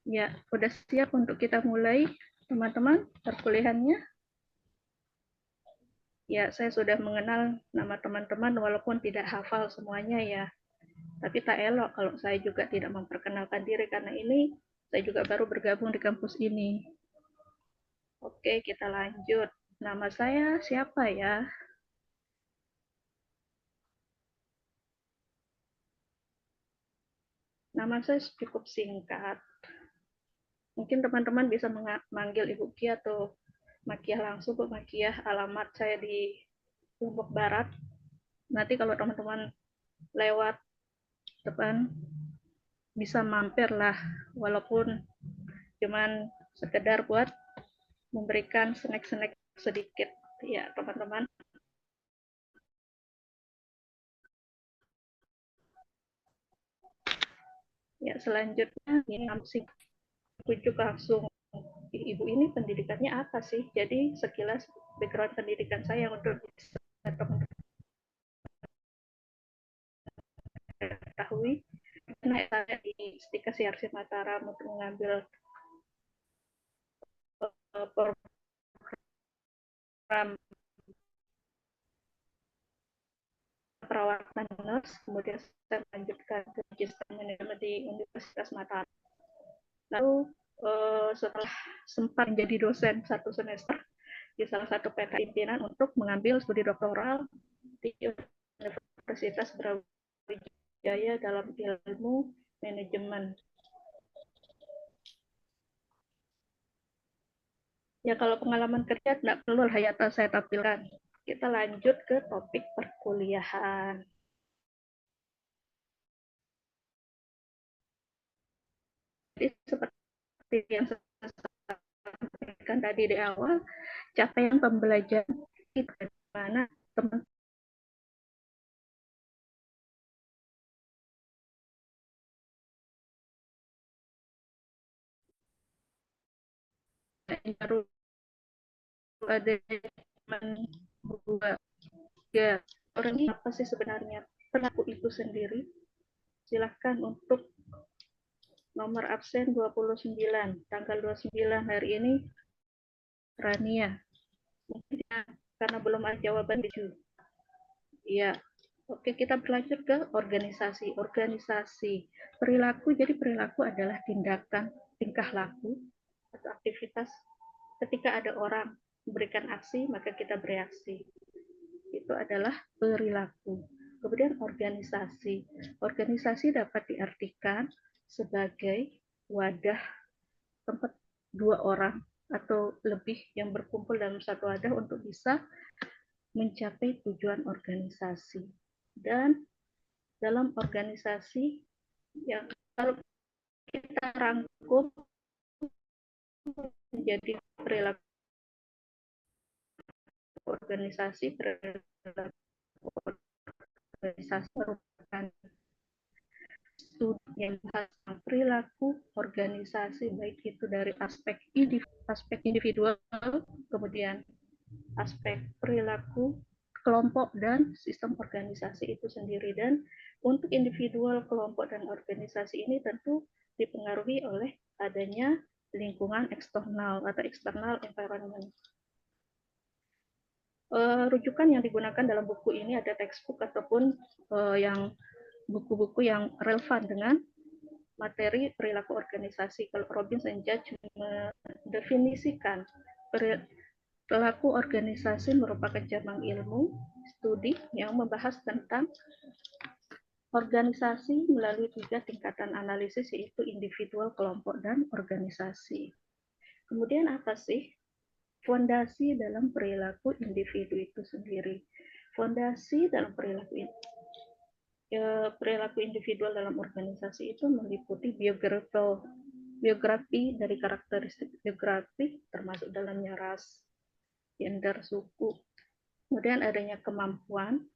Ya, udah siap untuk kita mulai, teman-teman, perkuliahannya? Ya, saya sudah mengenal nama teman-teman walaupun tidak hafal semuanya ya. Tapi tak elok kalau saya juga tidak memperkenalkan diri karena ini saya juga baru bergabung di kampus ini. Oke, kita lanjut. Nama saya siapa ya? Nama saya cukup singkat. Mungkin teman-teman bisa memanggil Ibu Kia atau Makiah langsung, Bu Makiah. Alamat saya di Lombok Barat. Nanti kalau teman-teman lewat depan bisa mampir lah, walaupun cuman sekedar buat memberikan snack-snack sedikit ya teman-teman. Ya selanjutnya ini langsung rujuk langsung, Ibu ini pendidikannya apa sih? Jadi sekilas background pendidikan saya untuk bisa teman-teman ketahui, karena saya di Stika CRC Mataram untuk mengambil program perawatan nurse, kemudian saya melanjutkan ke Magister Manajemen di Universitas Mataram. Lalu setelah sempat menjadi dosen 1 semester di salah satu PT pimpinan untuk mengambil studi doktoral di Universitas Brawijaya dalam ilmu manajemen. Ya kalau pengalaman kerja tidak perlu hayata saya tampilkan. Kita lanjut ke topik perkuliahan. Jadi seperti yang saya sampaikan tadi di awal, capaian pembelajaran itu bagaimana teman baru ada membuat ya orang ini apa sih sebenarnya pelaku itu sendiri. Silahkan untuk nomor absen 29 tanggal 29 hari ini Rania. Mungkin ya, karena belum ada jawaban di ya. Oke, kita berlanjut ke organisasi. Organisasi perilaku, jadi perilaku adalah tindakan, tingkah laku atau aktivitas ketika ada orang memberikan aksi maka kita bereaksi. Itu adalah perilaku. Kemudian organisasi. Organisasi dapat diartikan sebagai wadah tempat 2 orang atau lebih yang berkumpul dalam satu wadah untuk bisa mencapai tujuan organisasi. Dan dalam organisasi yang kalau kita rangkum menjadi perilaku organisasi, perilaku organisasi merupakan studi yang membahas perilaku organisasi, baik itu dari aspek individual, kemudian aspek perilaku kelompok dan sistem organisasi itu sendiri. Dan untuk individual, kelompok, dan organisasi ini tentu dipengaruhi oleh adanya lingkungan eksternal atau external environment. Rujukan yang digunakan dalam buku ini ada textbook ataupun yang buku-buku yang relevan dengan materi perilaku organisasi. Kalau Robbins and Judge mendefinisikan perilaku organisasi merupakan cabang ilmu studi yang membahas tentang organisasi melalui 3 tingkatan analisis, yaitu individual, kelompok, dan organisasi. Kemudian apa sih fondasi dalam perilaku individu itu sendiri? Fondasi dalam perilaku individual dalam organisasi itu meliputi biografi dari karakteristik biografi, termasuk dalamnya ras, gender, suku. Kemudian adanya kemampuan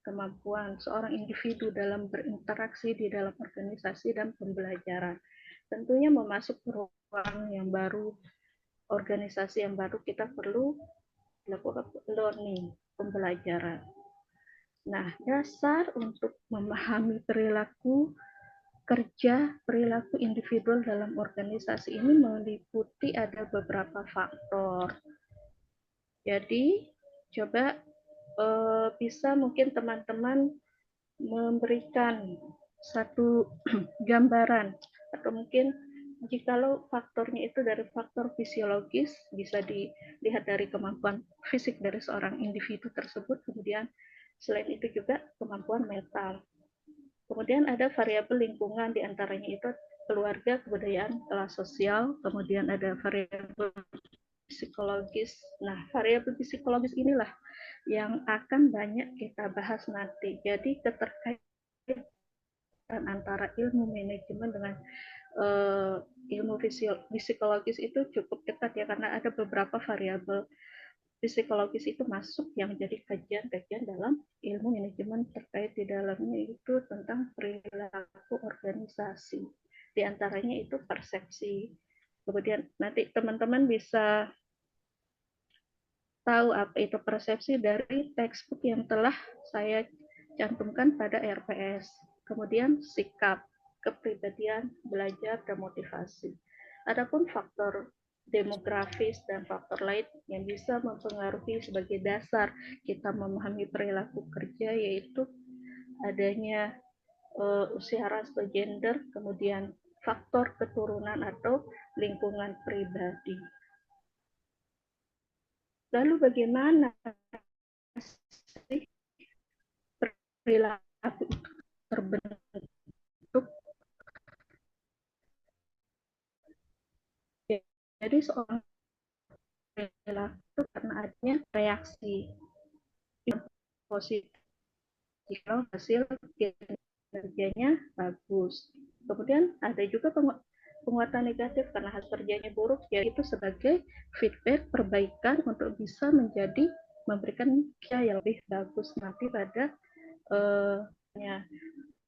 seorang individu dalam berinteraksi di dalam organisasi dan pembelajaran. Tentunya memasuk ruang yang baru, organisasi yang baru, kita perlu melakukan learning, pembelajaran. Nah, dasar untuk memahami perilaku kerja, perilaku individual dalam organisasi ini meliputi ada beberapa faktor. Jadi, coba bisa mungkin teman-teman memberikan satu gambaran atau mungkin jikalau faktornya itu dari faktor fisiologis, bisa dilihat dari kemampuan fisik dari seorang individu tersebut, kemudian selain itu juga kemampuan mental. Kemudian ada variabel lingkungan, diantaranya itu keluarga, kebudayaan, kelas sosial, kemudian ada variabel psikologis. Nah, variabel psikologis inilah yang akan banyak kita bahas nanti. Jadi keterkaitan antara ilmu manajemen dengan ilmu psikologis itu cukup dekat ya, karena ada beberapa variabel psikologis itu masuk yang menjadi kajian-kajian dalam ilmu manajemen, terkait di dalamnya itu tentang perilaku organisasi. Di antaranya itu persepsi. Kemudian nanti teman-teman bisa tahu apa itu persepsi dari textbook yang telah saya cantumkan pada RPS. Kemudian sikap, kepribadian, belajar, dan motivasi. Adapun faktor demografis dan faktor lain yang bisa mempengaruhi sebagai dasar kita memahami perilaku kerja, yaitu adanya usia, ras, atau gender, kemudian faktor keturunan atau lingkungan pribadi. Lalu bagaimana sih perilaku itu terbentuk? Jadi seorang perilaku karena adanya reaksi positif kalau hasil kinerjanya bagus. Kemudian ada juga penguatan negatif karena hasil kerjanya buruk, yaitu sebagai feedback perbaikan untuk bisa menjadi memberikan kinerja yang lebih bagus nanti pada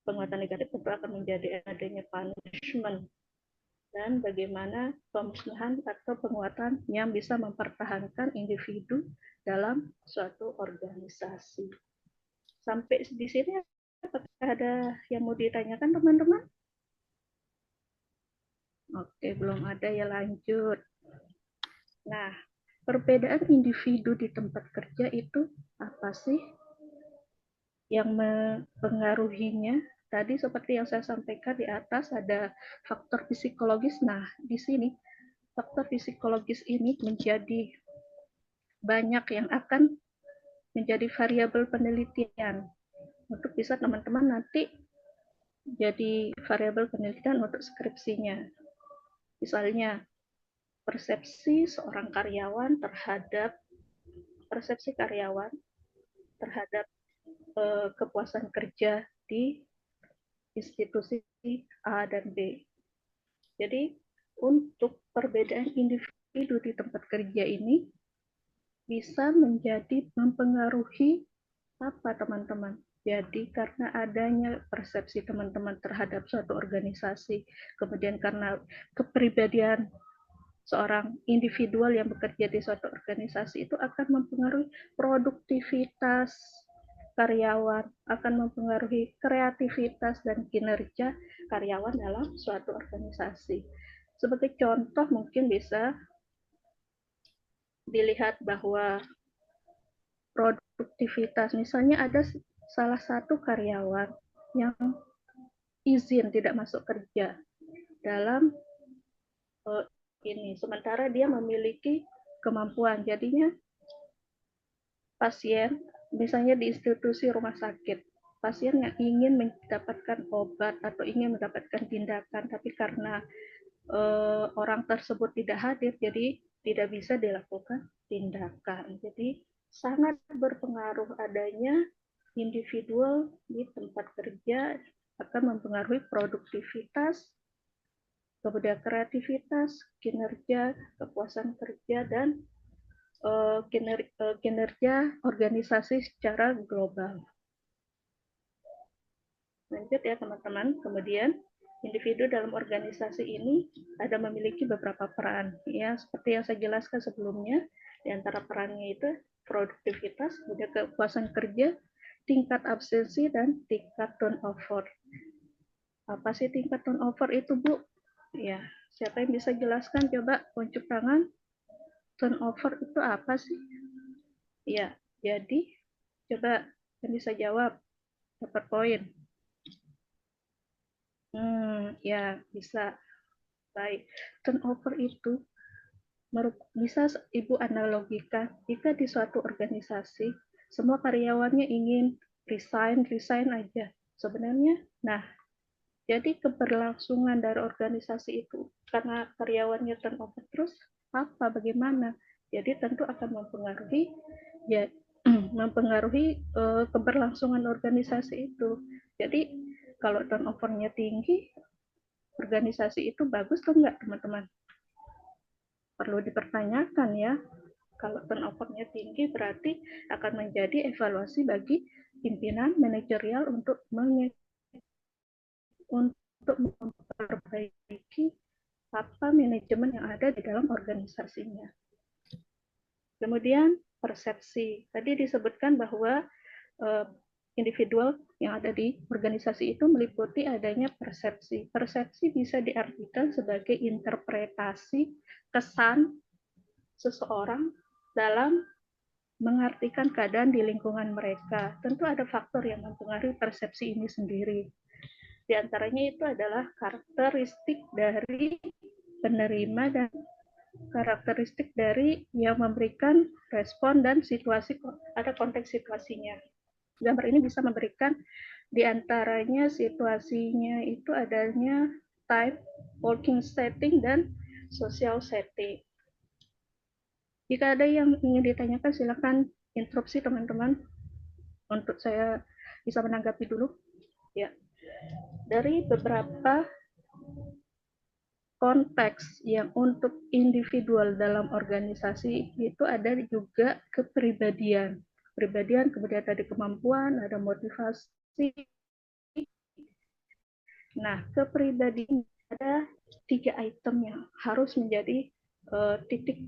penguatan negatif tentu akan menjadi adanya punishment, dan bagaimana pemusnahan atau penguatan yang bisa mempertahankan individu dalam suatu organisasi. Sampai di sini apakah ada yang mau ditanyakan teman-teman? Oke, belum ada, ya lanjut. Nah, perbedaan individu di tempat kerja itu apa sih yang mempengaruhinya? Tadi seperti yang saya sampaikan di atas, ada faktor psikologis. Nah, di sini faktor psikologis ini menjadi banyak yang akan menjadi variabel penelitian untuk bisa teman-teman nanti jadi variabel penelitian untuk skripsinya. Misalnya persepsi seorang karyawan terhadap kepuasan kerja di institusi A dan B. Jadi untuk perbedaan individu di tempat kerja ini bisa menjadi mempengaruhi apa teman-teman? Jadi karena adanya persepsi teman-teman terhadap suatu organisasi, kemudian karena kepribadian seorang individual yang bekerja di suatu organisasi itu akan mempengaruhi produktivitas karyawan, akan mempengaruhi kreativitas dan kinerja karyawan dalam suatu organisasi. Sebagai contoh mungkin bisa dilihat bahwa produktivitas, misalnya ada salah satu karyawan yang izin tidak masuk kerja dalam ini, sementara dia memiliki kemampuan, jadinya pasien, misalnya di institusi rumah sakit, pasien yang ingin mendapatkan obat atau ingin mendapatkan tindakan, tapi karena orang tersebut tidak hadir, jadi tidak bisa dilakukan tindakan. Jadi sangat berpengaruh adanya individual di tempat kerja, akan mempengaruhi produktivitas, kemudian kreativitas, kinerja, kepuasan kerja, dan kinerja organisasi secara global. Lanjut ya teman-teman. Kemudian individu dalam organisasi ini ada memiliki beberapa peran, ya seperti yang saya jelaskan sebelumnya. Di antara perannya itu produktivitas, kemudian kepuasan kerja, tingkat absensi, dan tingkat turnover. Apa sih tingkat turnover itu, Bu? Ya, siapa yang bisa jelaskan? Coba unjuk tangan. Turnover itu apa sih? Ya, jadi coba yang bisa jawab dapat poin. Ya bisa. Baik, turnover itu bisa Ibu analogikan jika di suatu organisasi semua karyawannya ingin resign aja. Sebenarnya, nah, jadi keberlangsungan dari organisasi itu karena karyawannya turnover terus bagaimana? Jadi tentu akan mempengaruhi ya mempengaruhi keberlangsungan organisasi itu. Jadi kalau turnovernya tinggi, organisasi itu bagus atau enggak, teman-teman? Perlu dipertanyakan ya. Kalau turnovernya tinggi berarti akan menjadi evaluasi bagi pimpinan manajerial untuk memperbaiki apa manajemen yang ada di dalam organisasinya. Kemudian persepsi. Tadi disebutkan bahwa individual yang ada di organisasi itu meliputi adanya persepsi. Persepsi bisa diartikan sebagai interpretasi kesan seseorang dalam mengartikan keadaan di lingkungan mereka. Tentu ada faktor yang mempengaruhi persepsi ini sendiri. Di antaranya itu adalah karakteristik dari penerima dan karakteristik dari yang memberikan respon dan situasi, ada konteks situasinya. Gambar ini bisa memberikan di antaranya situasinya itu adanya type, working setting, dan social setting. Jika ada yang ingin ditanyakan, silakan interupsi teman-teman untuk saya bisa menanggapi dulu. Ya, dari beberapa konteks yang untuk individual dalam organisasi itu ada juga kepribadian. Kepribadian, kemudian tadi kemampuan, ada motivasi. Nah, kepribadian ada 3 item yang harus menjadi titik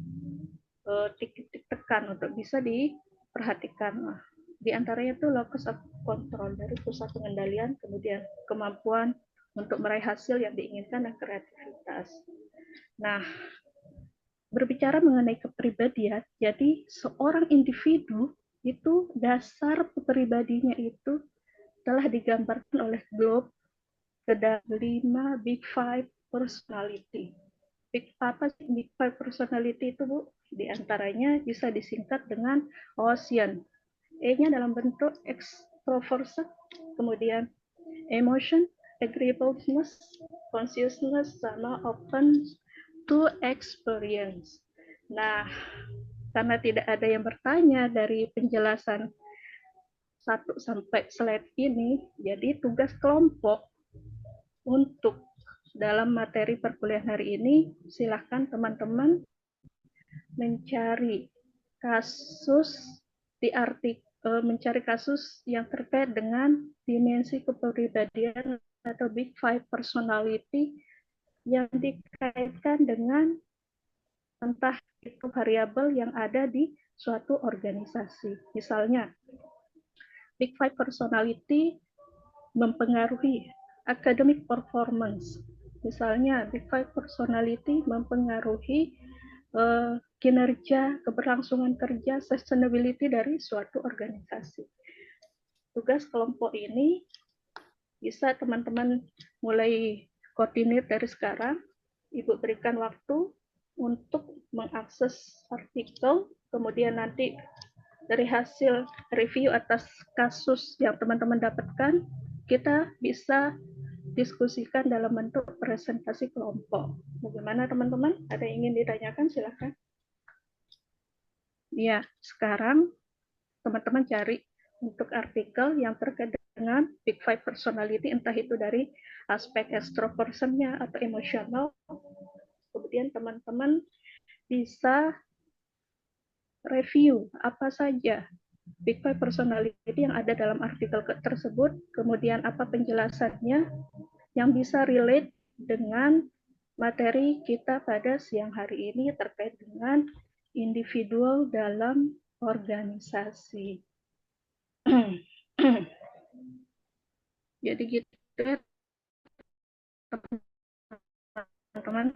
tekan untuk bisa diperhatikan. Nah, di antaranya itu locus of control, dari pusat pengendalian, kemudian kemampuan untuk meraih hasil yang diinginkan, dan kreativitas. Nah, berbicara mengenai kepribadian, jadi seorang individu itu dasar kepribadiannya itu telah digambarkan oleh Globe ke dalam 5 Big Five personality. Apa sih Big Five personality itu, Bu? Di antaranya bisa disingkat dengan OCEAN. E-nya dalam bentuk extroversion, kemudian emotion, agreeableness, consciousness, sama open to experience. Nah, karena tidak ada yang bertanya dari penjelasan 1 sampai slide ini, jadi tugas kelompok untuk dalam materi perkuliahan hari ini, silakan teman-teman mencari kasus mencari kasus yang terkait dengan dimensi kepribadian atau Big Five personality yang dikaitkan dengan entah itu variabel yang ada di suatu organisasi. Misalnya, Big Five personality mempengaruhi academic performance. Misalnya, Big Five personality mempengaruhi kinerja, keberlangsungan kerja, sustainability dari suatu organisasi. Tugas kelompok ini bisa teman-teman mulai koordinir dari sekarang. Ibu berikan waktu untuk mengakses artikel, kemudian nanti dari hasil review atas kasus yang teman-teman dapatkan, kita bisa diskusikan dalam bentuk presentasi kelompok. Bagaimana teman-teman? Ada yang ingin ditanyakan? Silakan. Ya, sekarang teman-teman cari untuk artikel yang terkait dengan Big Five personality, entah itu dari aspek extroversion-nya atau emosional. Kemudian teman-teman bisa review apa saja Big Five personality yang ada dalam artikel tersebut, kemudian apa penjelasannya yang bisa relate dengan materi kita pada siang hari ini terkait dengan individual dalam organisasi. Jadi gitu teman-teman.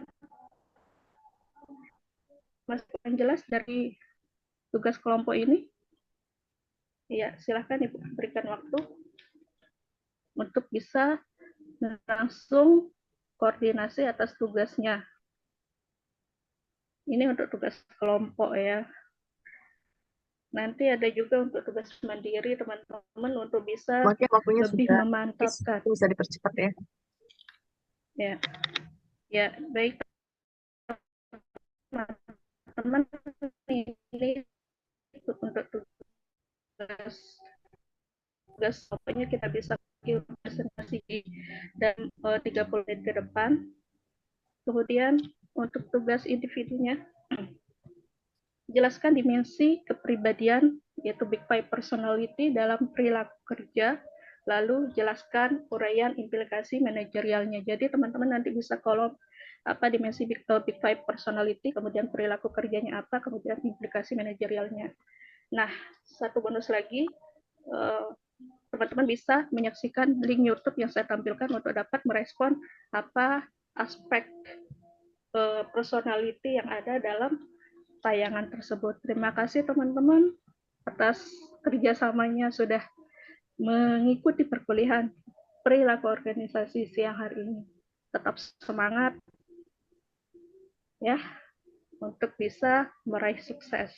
Masih yang jelas dari tugas kelompok ini? Ya, silahkan Ibu berikan waktu untuk bisa langsung koordinasi atas tugasnya. Ini untuk tugas kelompok ya. Nanti ada juga untuk tugas mandiri teman-teman untuk bisa Makanya waktunya lebih sudah habis, memantapkan. itu bisa dipercepat ya. Ya, ya baik teman-teman, ini untuk tugas pokoknya kita bisa presentasi dan 30 menit ke depan. Kemudian untuk tugas individunya, jelaskan dimensi kepribadian yaitu Big Five personality dalam perilaku kerja, lalu jelaskan uraian implikasi manajerialnya. Jadi teman-teman nanti bisa kolom apa dimensi Big Five personality, kemudian perilaku kerjanya apa, kemudian implikasi manajerialnya. Nah, satu bonus lagi, teman-teman bisa menyaksikan link YouTube yang saya tampilkan untuk dapat merespon apa aspek personality yang ada dalam tayangan tersebut. Terima kasih teman-teman atas kerjasamanya sudah mengikuti perkuliahan perilaku organisasi siang hari ini. Tetap semangat ya untuk bisa meraih sukses.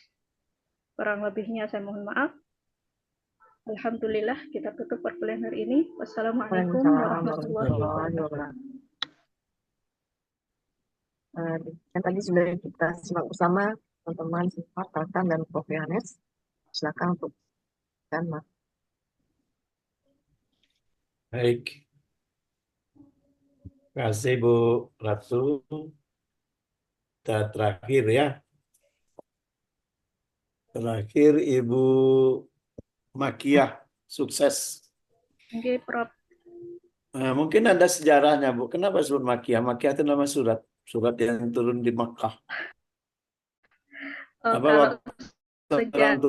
Kurang lebihnya saya mohon maaf. Alhamdulillah kita tutup perkuliahan hari ini. Wassalamualaikum warahmatullahi wabarakatuh. Dan tadi sudah kita simak bersama teman-teman Sifat, Tatang, dan Prof. Yohanes. Silakan untuk dan Baik. Terima kasih Bu Ratu. Kita terakhir ya. Terakhir Ibu Makiah, sukses. Oke, Prof. Nah, mungkin ada sejarahnya Bu. Kenapa disebut Makiah? Makiah itu nama surat. Surat yang turun di Makkah. Apa Kalau waktu orang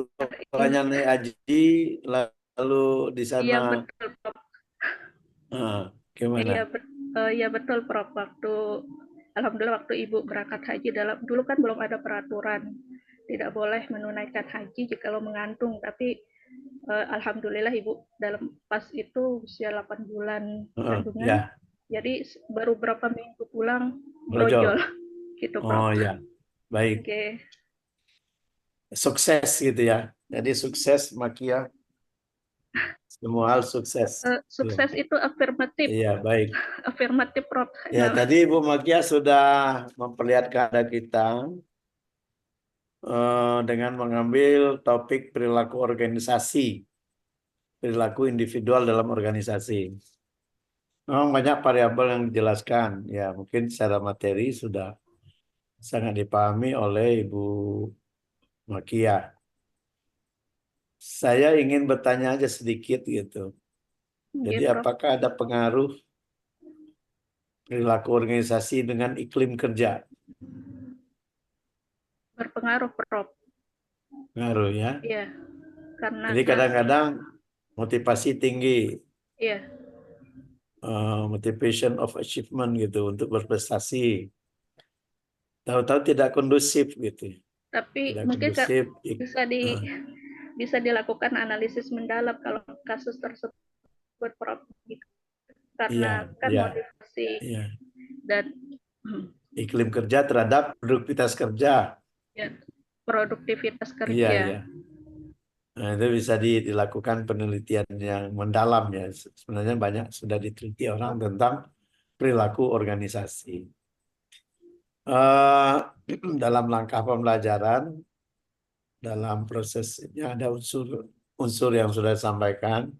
tuanya naik haji lalu di sana iya betul, Prof. gimana? Iya betul, Prof. Alhamdulillah waktu Ibu berangkat haji dulu kan belum ada peraturan tidak boleh menunaikan haji jika lo mengandung, tapi alhamdulillah Ibu dalam pas itu usia 8 bulan kandungan. Ya. Jadi baru berapa minggu pulang Brojol. brojol gitu, Prof. Oh ya. Baik. Oke. Sukses gitu ya. Jadi sukses Makiah. Semua hal sukses. Sukses itu afirmatif. Iya, baik. Afirmatif, Prof. Ya, tadi Ibu Makiah sudah memperlihatkan kepada kita dengan mengambil topik perilaku organisasi, perilaku individual dalam organisasi. Memang banyak variabel yang dijelaskan. Ya, mungkin secara materi sudah sangat dipahami oleh Ibu Makiah. Saya ingin bertanya aja sedikit gitu. Jadi apakah ada pengaruh perilaku organisasi dengan iklim kerja? Berpengaruh, Prof. Pengaruh ya? Iya. Karena jadi kadang-kadang motivasi tinggi. Iya. Motivation of achievement gitu untuk berprestasi. Tahu-tahu tidak kondusif gitu. Tapi tidak mungkin kondusif, bisa dilakukan analisis mendalam kalau kasus tersebut, Prof. Karena motivasi dan iklim kerja terhadap produktivitas kerja. Ya, produktivitas kerja. Iya. Nah, itu bisa dilakukan penelitian yang mendalam ya. Sebenarnya banyak sudah diteliti orang tentang perilaku organisasi. Dalam langkah pembelajaran, dalam prosesnya ada unsur yang sudah disampaikan.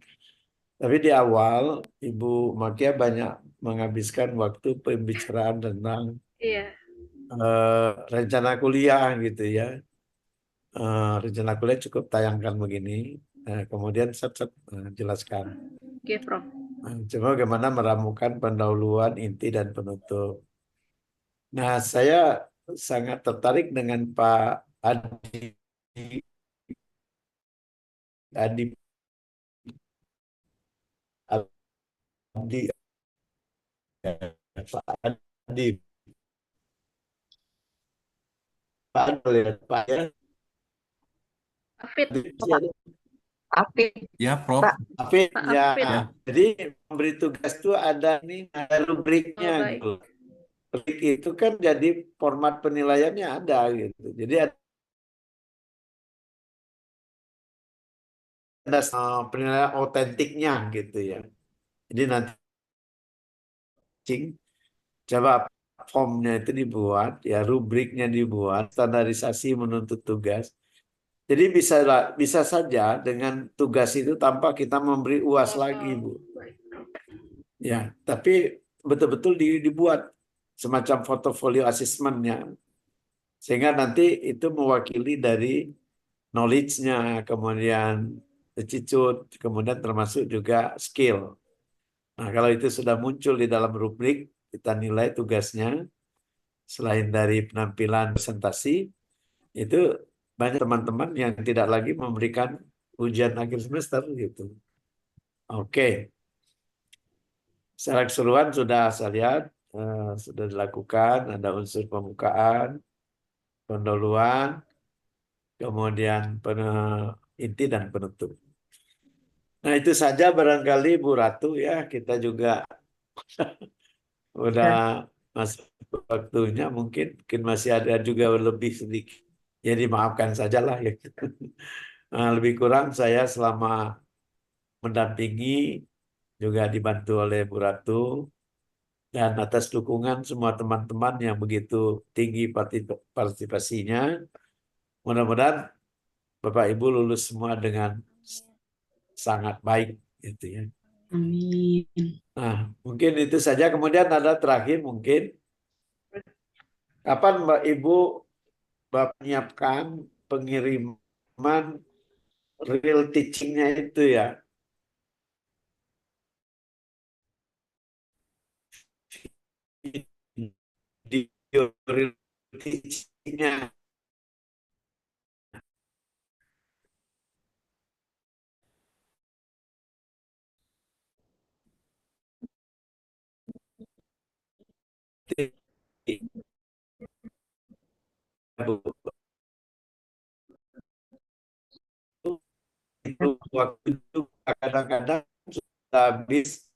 Tapi di awal, Ibu Makiah banyak menghabiskan waktu pembicaraan tentang rencana kuliah gitu ya. Rencana kuliah cukup tayangkan begini. Kemudian jelaskan. Oke, Prof. Cuma bagaimana meramukan pendahuluan, inti, dan penutup. Nah, saya sangat tertarik dengan Pak Adi Pak ya. Afid. Apit, Ya, Prof. Pak. Tapi Pak ya, Apit. Ya. jadi memberi tugas itu ada rubriknya Oh, baik. gitu. Rubrik itu kan jadi format penilaiannya ada gitu. Jadi ada penilaian otentiknya gitu ya. Jadi nanti coba formnya itu dibuat, ya rubriknya dibuat, standarisasi menuntut tugas. Jadi bisa saja dengan tugas itu tanpa kita memberi UAS lagi, Bu. Baik. Ya, tapi betul-betul dibuat semacam portfolio assessment-nya. Sehingga nanti itu mewakili dari knowledge-nya, kemudian attitude, kemudian termasuk juga skill. Nah, kalau itu sudah muncul di dalam rubrik, kita nilai tugasnya, selain dari penampilan presentasi, itu banyak teman-teman yang tidak lagi memberikan ujian akhir semester gitu. Oke. Secara keseluruhan sudah saya lihat, sudah dilakukan, ada unsur pembukaan, pendahuluan, kemudian inti dan penutup. Nah itu saja barangkali Bu Ratu ya, kita juga udah masuk waktunya, mungkin masih ada juga lebih sedikit. Ya dimaafkan sajalah ya. Nah, lebih kurang saya selama mendampingi juga dibantu oleh Bu Ratu dan atas dukungan semua teman-teman yang begitu tinggi partisipasinya. Mudah-mudahan Bapak Ibu lulus semua dengan sangat baik gitu ya. Amin. Nah, mungkin itu saja. Kemudian ada terakhir mungkin kapan Mbak Ibu menyiapkan pengiriman real teaching-nya itu ya. Video real teaching-nya. Itu waktu itu kadang-kadang sudah habis